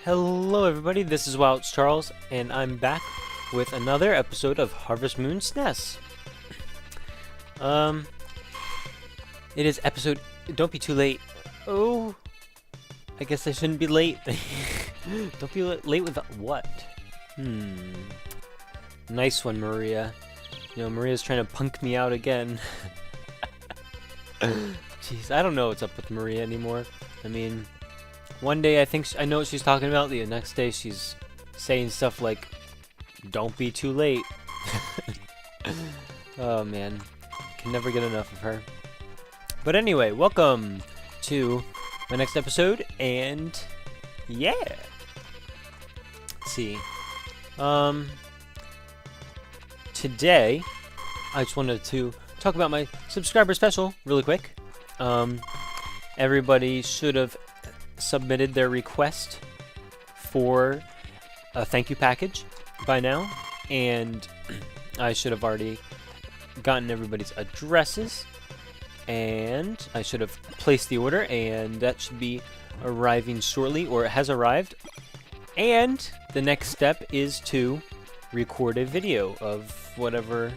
Hello everybody, this is WowItsCharles, and I'm back with another episode of Harvest Moon SNES. It is episode... Don't be too late. Oh, I guess I shouldn't be late. Don't be late with what? Nice one, Maria. You know, Maria's trying to punk me out again. Jeez, I don't know what's up with Maria anymore. I mean... One day I think I know what she's talking about, the next day she's saying stuff like, don't be too late. Oh man, can never get enough of her. But anyway, welcome to my next episode, and yeah. Let's see. Today, I just wanted to talk about my subscriber special really quick. Everybody should have submitted their request for a thank you package by now, and I should have already gotten everybody's addresses, and I should have placed the order, and that should be arriving shortly, or it has arrived. And the next step is to record a video of whatever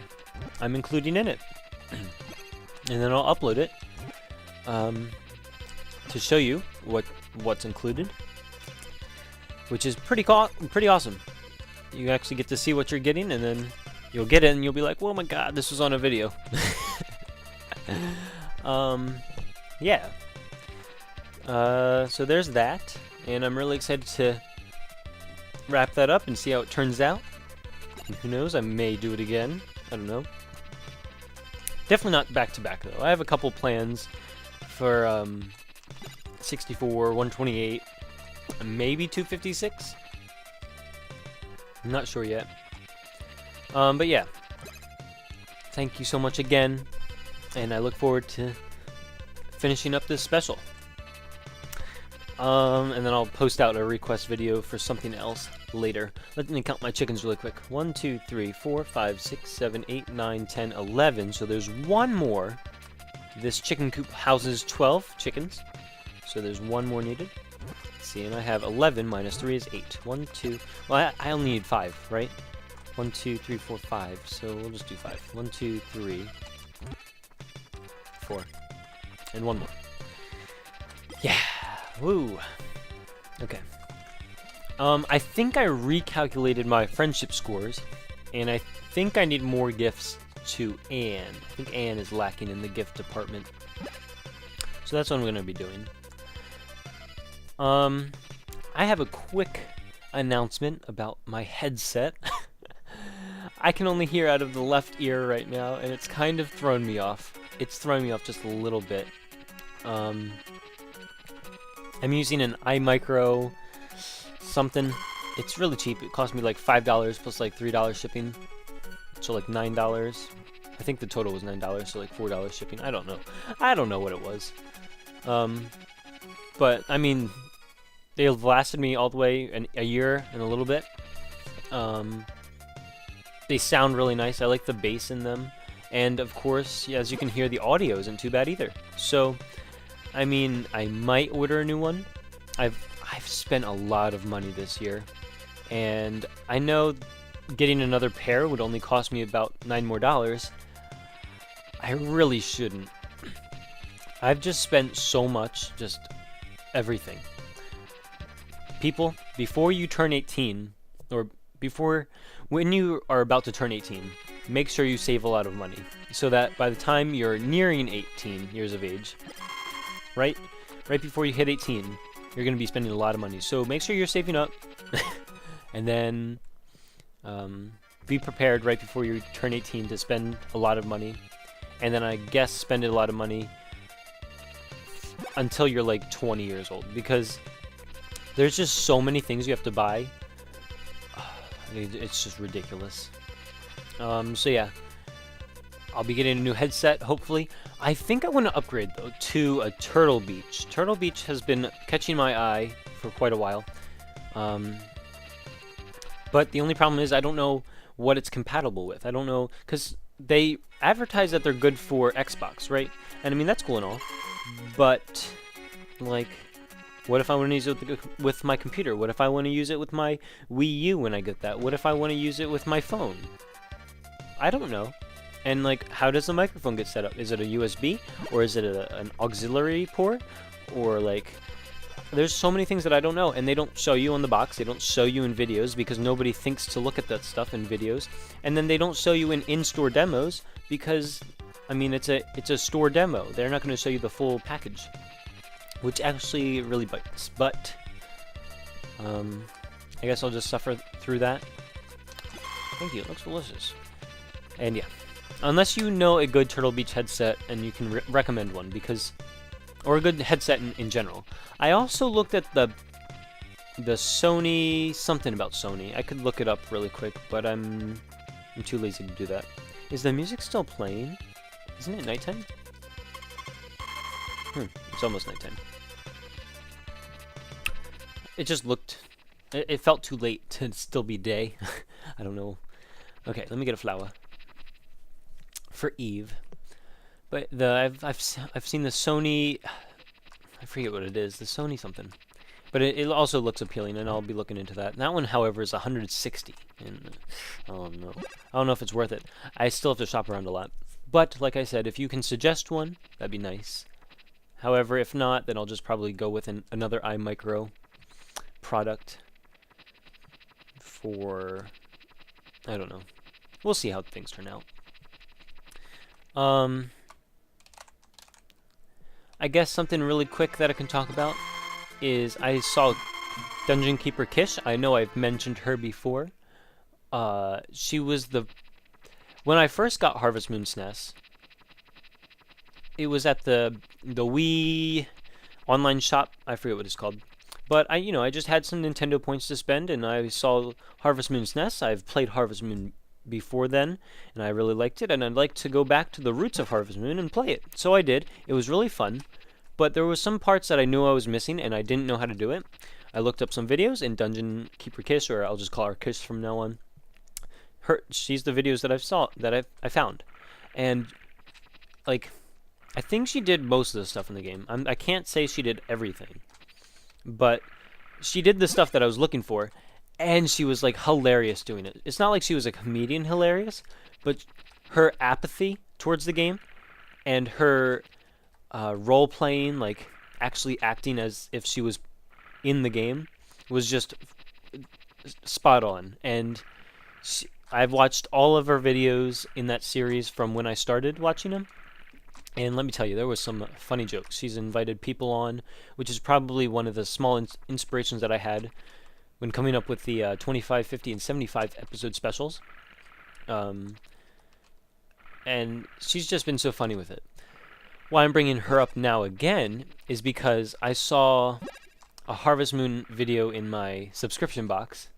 I'm including in it, and then I'll upload it to show you what's included, which is pretty awesome. You actually get to see what you're getting, and then you'll get it and you'll be like, oh my god, this was on a video. Yeah. So there's that, and I'm really excited to wrap that up and see how it turns out. And who knows, I may do it again. I don't know. Definitely not back to back though. I have a couple plans for 64, 128, maybe 256. I'm not sure yet. But yeah, thank you so much again, and I look forward to finishing up this special. And then I'll post out a request video for something else later. Let me count my chickens really quick. 1, 2, 3, 4, 5, 6, 7, 8, 9, 10, 11. So there's one more. This chicken coop houses 12 chickens. So there's one more needed. Let's see, and I have 11 minus 3 is 8. 1, 2... Well, I only need 5, right? 1, 2, 3, 4, 5. So we'll just do 5. 1, 2, 3, 4. And one more. Yeah! Woo! Okay. I think I recalculated my friendship scores, and I think I need more gifts to Anne. I think Anne is lacking in the gift department. So that's what I'm going to be doing. I have a quick announcement about my headset. I can only hear out of the left ear right now, and it's kind of thrown me off. It's throwing me off just a little bit. I'm using an iMicro something. It's really cheap. It cost me like $5 plus like $3 shipping. So like $9. I think the total was $9, so like $4 shipping. I don't know. I don't know what it was. But I mean, they've lasted me all the way a year and a little bit. They sound really nice. I like the bass in them, and of course, as you can hear, the audio isn't too bad either. So, I mean, I might order a new one. I've spent a lot of money this year, and I know getting another pair would only cost me about $9 more. I really shouldn't. I've just spent so much, just everything. People, before you turn 18, or when you are about to turn 18, make sure you save a lot of money, so that by the time you're nearing 18 years of age, right before you hit 18, you're going to be spending a lot of money. So make sure you're saving up, and then be prepared right before you turn 18 to spend a lot of money, and then I guess spend a lot of money until you're like 20 years old, because there's just so many things you have to buy. It's just ridiculous. So yeah, I'll be getting a new headset, hopefully. I think I want to upgrade, though, to a Turtle Beach. Turtle Beach has been catching my eye for quite a while. But the only problem is I don't know what it's compatible with. I don't know, because they advertise that they're good for Xbox, right? And I mean, that's cool and all. But, like, What if I want to use it with my computer? What if I want to use it with my Wii U when I get that? What if I want to use it with my phone? I don't know. And like, how does the microphone get set up? Is it a USB? Or is it an auxiliary port? Or like, there's so many things that I don't know, and they don't show you on the box. They don't show you in videos because nobody thinks to look at that stuff in videos. And then they don't show you in-store demos because, I mean, it's a store demo. They're not going to show you the full package, which actually really bites. But I guess I'll just suffer through that. Thank you. It looks delicious. And yeah, unless you know a good Turtle Beach headset and you can recommend one, because, or a good headset in general. I also looked at the Sony, something about Sony. I could look it up really quick, but I'm too lazy to do that. Is the music still playing? Isn't it nighttime? It's almost nighttime. It just looked, it felt too late to still be day. I don't know. Okay, let me get a flower for Eve. But I've seen the Sony, I forget what it is, the Sony something. But it also looks appealing, and I'll be looking into that. That one, however, is 160, and oh no, I don't know if it's worth it. I still have to shop around a lot. But like I said, if you can suggest one, that'd be nice. However, if not, then I'll just probably go with another iMicro product for, I don't know. We'll see how things turn out. I guess something really quick that I can talk about is I saw Dungeon Keeper Kish. I know I've mentioned her before. She was when I first got Harvest Moon SNES, it was at the Wii online shop. I forget what it's called. But I just had some Nintendo points to spend, and I saw Harvest Moon SNES. I've played Harvest Moon before then, and I really liked it, and I'd like to go back to the roots of Harvest Moon and play it. So I did. It was really fun, but there was some parts that I knew I was missing, and I didn't know how to do it. I looked up some videos, and Dungeon Keeper Kish, or I'll just call her Kish from now on, she's the videos that I found. And like, I think she did most of the stuff in the game. I can't say she did everything, but she did the stuff that I was looking for. And she was like hilarious doing it. It's not like she was a comedian hilarious, but her apathy towards the game and her role playing, like actually acting as if she was in the game, was just spot on. And I've watched all of her videos in that series from when I started watching them. And let me tell you, there was some funny jokes. She's invited people on, which is probably one of the small inspirations that I had when coming up with the 25, 50, and 75 episode specials. And she's just been so funny with it. Why I'm bringing her up now again is because I saw a Harvest Moon video in my subscription box,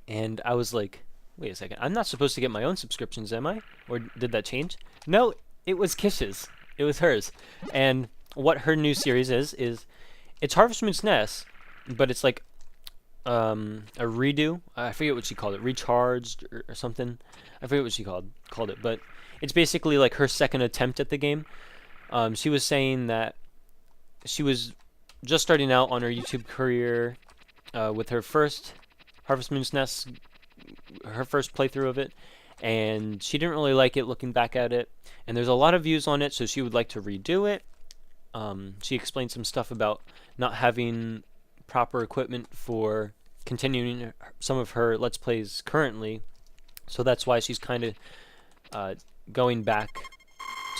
and I was like, wait a second, I'm not supposed to get my own subscriptions, am I? Or did that change? No, it was Kish's. It was hers. And what her new series is it's Harvest Moon SNES, but it's like a redo. I forget what she called it, recharged or something. I forget what she called it, but it's basically like her second attempt at the game. She was saying that she was just starting out on her YouTube career with her first Harvest Moon SNES, her first playthrough of it, and she didn't really like it looking back at it, and there's a lot of views on it, so she would like to redo it. She explained some stuff about not having proper equipment for continuing some of her Let's Plays currently, so that's why she's kind of going back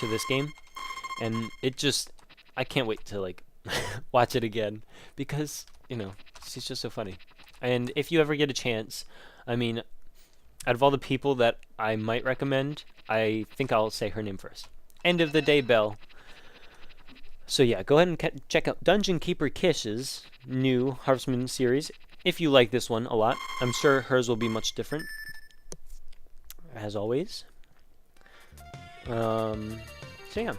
to this game. And it just, I can't wait to like watch it again, because she's just so funny. And if you ever get a chance, I mean, out of all the people that I might recommend, I think I'll say her name first. End of the day, Belle. So yeah, go ahead and check out Dungeon Keeper Kish's new Harvest Moon series if you like this one a lot. I'm sure hers will be much different, as always. So yeah.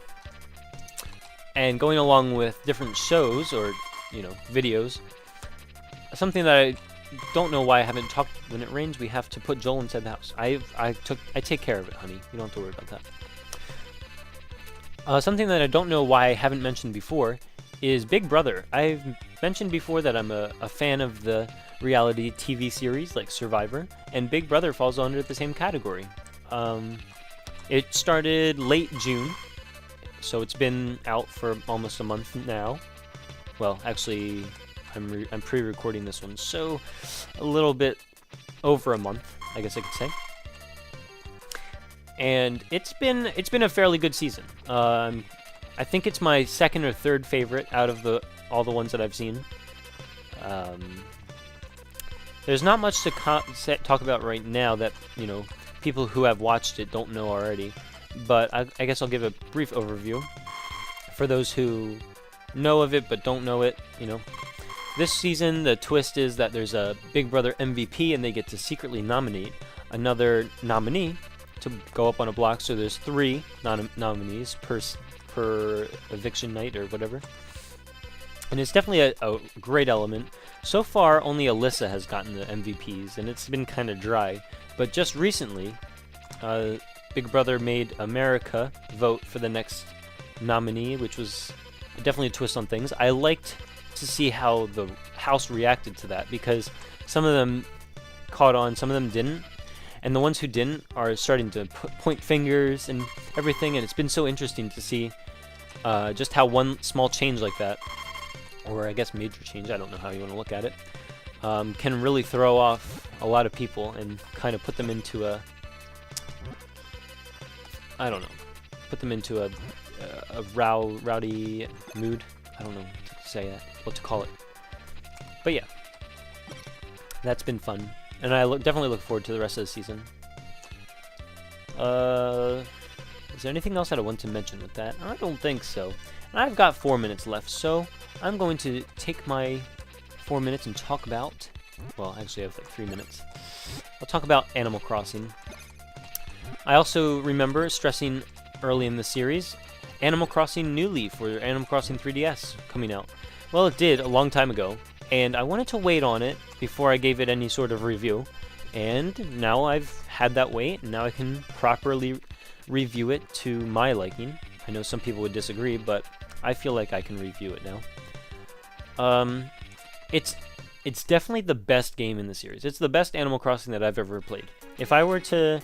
And going along with different shows or videos, something that I don't know why I haven't talked. When it rains, we have to put Joel inside the house. I take care of it, honey. You don't have to worry about that. Something that I don't know why I haven't mentioned before is Big Brother. I've mentioned before that I'm a fan of the reality TV series like Survivor, and Big Brother falls under the same category. It started late June, so it's been out for almost a month now. Well, actually, I'm pre-recording this one, so a little bit over a month, I guess I could say. And it's been a fairly good season. I think it's my second or third favorite out of all the ones that I've seen. There's not much to talk about right now that people who have watched it don't know already, but I guess I'll give a brief overview for those who know of it but don't know it. This season the twist is that there's a Big Brother MVP and they get to secretly nominate another nominee to go up on a block. So there's 3 nominees per eviction night or whatever, and it's definitely a great element. So far only Alyssa has gotten the MVPs and it's been kind of dry, but just recently Big Brother made America vote for the next nominee, which was definitely a twist on things. I liked to see how the house reacted to that, because some of them caught on, some of them didn't, and the ones who didn't are starting to point fingers and everything, and it's been so interesting to see just how one small change like that, or I guess major change, I don't know how you want to look at it, can really throw off a lot of people and kind of put them into a, I don't know, put them into a rowdy mood. I don't know what to call it. But yeah, that's been fun, and I definitely look forward to the rest of the season. Is there anything else that I want to mention with that? I don't think so. And I've got 4 minutes left, so I'm going to take my 4 minutes and talk about, well, actually I have like 3 minutes. I'll talk about Animal Crossing. I also remember stressing early in the series Animal Crossing New Leaf, or Animal Crossing 3DS, coming out. Well, it did a long time ago, and I wanted to wait on it before I gave it any sort of review, and now I've had that wait, and now I can properly review it to my liking. I know some people would disagree, but I feel like I can review it now. It's definitely the best game in the series. It's the best Animal Crossing that I've ever played. If I were to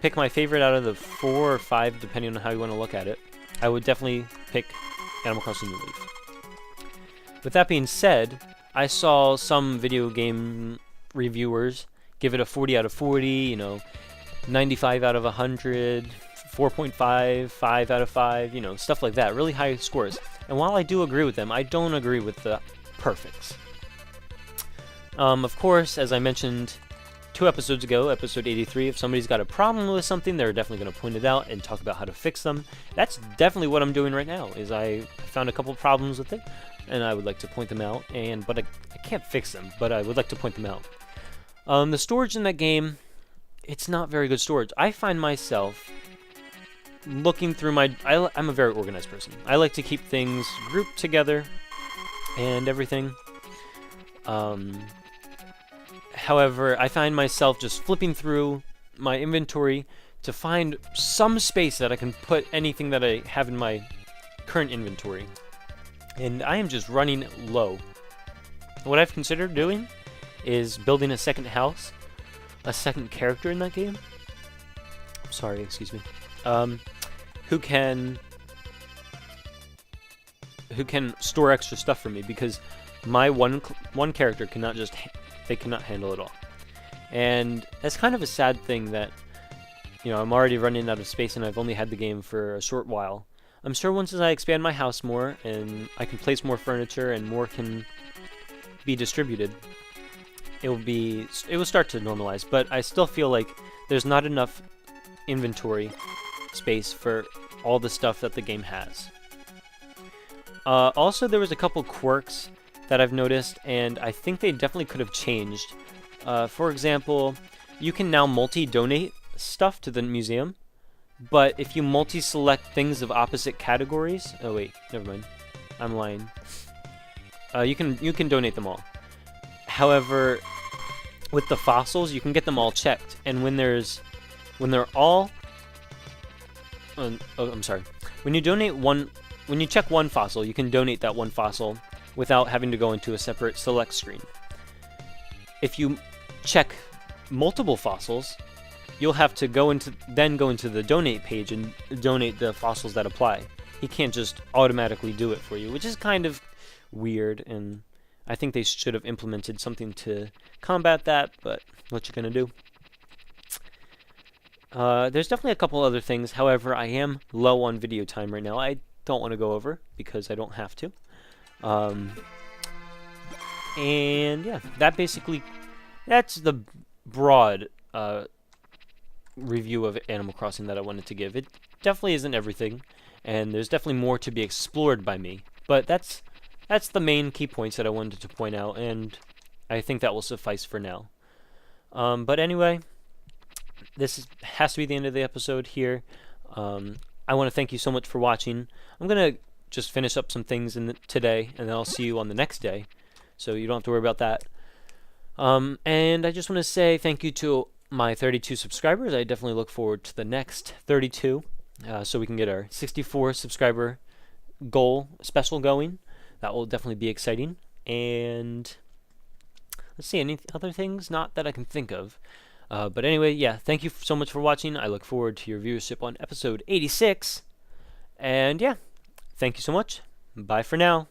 pick my favorite out of the 4 or 5, depending on how you want to look at it, I would definitely pick Animal Crossing New Leaf. With that being said, I saw some video game reviewers give it a 40 out of 40, 95 out of 100, 4.5, 5 out of 5, stuff like that, really high scores. And while I do agree with them, I don't agree with the perfects. Of course, as I mentioned 2 episodes ago, episode 83, if somebody's got a problem with something, they're definitely going to point it out and talk about how to fix them. That's definitely what I'm doing right now, is I found a couple problems with it, and I would like to point them out, but I can't fix them, but I would like to point them out. The storage in that game, it's not very good storage. I find myself looking through I'm a very organized person. I like to keep things grouped together and everything. However, I find myself just flipping through my inventory to find some space that I can put anything that I have in my current inventory. And I am just running low. What I've considered doing is building a second house, a second character in that game. Sorry, excuse me. Who can store extra stuff for me, because my one character cannot handle it all. And that's kind of a sad thing that, I'm already running out of space and I've only had the game for a short while. I'm sure once as I expand my house more and I can place more furniture and more can be distributed, it will start to normalize, but I still feel like there's not enough inventory space for all the stuff that the game has. Also, there was a couple quirks that I've noticed, and I think they definitely could have changed. For example, you can now multi-donate stuff to the museum, but if you multi-select things of opposite categories... Oh wait, never mind. I'm lying. You can donate them all. However, with the fossils, you can get them all checked, and when they're all... I'm sorry. When you check one fossil, you can donate that one fossil without having to go into a separate select screen. If you check multiple fossils, you'll have to go into the donate page and donate the fossils that apply. He can't just automatically do it for you, which is kind of weird, and I think they should have implemented something to combat that, but what you gonna do? There's definitely a couple other things. However, I am low on video time right now. I don't want to go over because I don't have to. And yeah, that's the broad review of Animal Crossing that I wanted to give. It definitely isn't everything, and there's definitely more to be explored by me. But that's the main key points that I wanted to point out, and I think that will suffice for now. But anyway, this has to be the end of the episode here. I want to thank you so much for watching. I'm going to just finish up some things today, and then I'll see you on the next day, so you don't have to worry about that. And I just want to say thank you to my 32 subscribers. I definitely look forward to the next 32, so we can get our 64 subscriber goal special going. That will definitely be exciting. And let's see, any other things? Not that I can think of. But anyway, yeah, thank you so much for watching. I look forward to your viewership on episode 86. And yeah, thank you so much. Bye for now.